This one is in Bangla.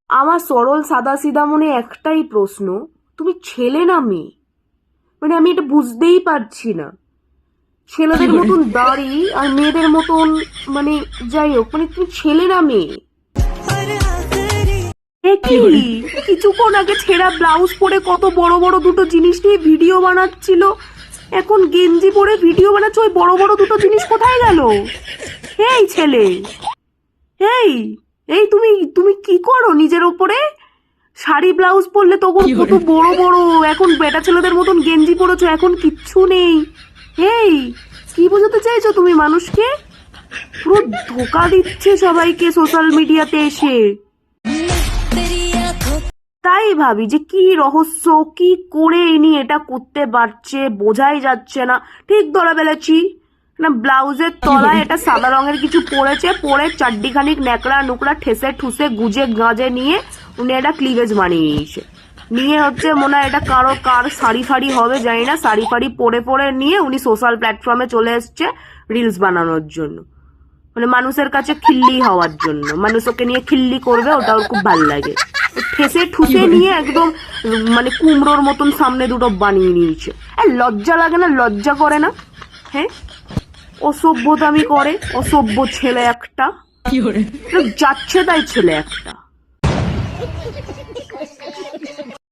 আমার সরল সাদা সিধা মনে একটাই প্রশ্ন, তুমি ছেলে না মেয়ে? মানে আমি এটা বুঝতেই পারছি না। ছেলেদের মতন দাড়ি আর মেয়েদের মতন, মানে যাই হোক, মানে তুমি ছেলে না মেয়ে? কিছুক্ষণ আগে ছেঁড়া ব্লাউজ পরে কত বড় বড় দুটো জিনিস নিয়ে ভিডিও বানাচ্ছিল, এখন গেঞ্জি পরে ভিডিও বানাচ্ছে। ওই বড় বড় দুটো জিনিস কোথায় গেল? এই ছেলে, এই এই তুমি তুমি কি করো নিজের ওপরে? শাড়ি ব্লাউজ পরলে তখন কত বড় বড়, এখন বেটা ছেলেদের মতন গেঞ্জি পরেছো, এখন কিচ্ছু নেই। এই কি বোঝাতে চাইছো তুমি মানুষকে? পুরো ধোকা দিচ্ছে সবাইকে সোশ্যাল মিডিয়াতে এসে। তাই ভাবি যে কি রহস্য, কি করে ইনি এটা করতে পারছে, বোঝাই যাচ্ছে না। ঠিক ধরে ফেলেছি না, ব্লাউজের তলায় এটা সাদা রঙের কিছু পরেছে, পরে চাড্ডিখানিক ন্যাকড়া নুকড়া ঠেসে ঠুসে গুজে গাঁজে নিয়ে উনি এটা ক্লিভেজ বানিয়ে নিয়েছে। নিয়ে হচ্ছে মনে হয় এটা কার শাড়ি ফাড়ি হবে জানি না, শাড়ি ফাড়ি পরে পরে নিয়ে উনি সোশ্যাল প্ল্যাটফর্মে চলে এসছে রিলস বানানোর জন্য, মানে মানুষের কাছে খিল্লি হওয়ার জন্য। মানুষ ওকে নিয়ে খিল্লি করবে, ওটা ওর খুব ভালো লাগে। ঠেসে ঠুসে নিয়ে একদম মানে কুমড়োর মতন সামনে দুটো বানিয়ে নিয়েছে। আর লজ্জা লাগে না? লজ্জা করে না? হ্যাঁ, অসভ্যতামি করে, অসভ্য ছেলে একটা, যাচ্ছে তাই ছেলে একটা।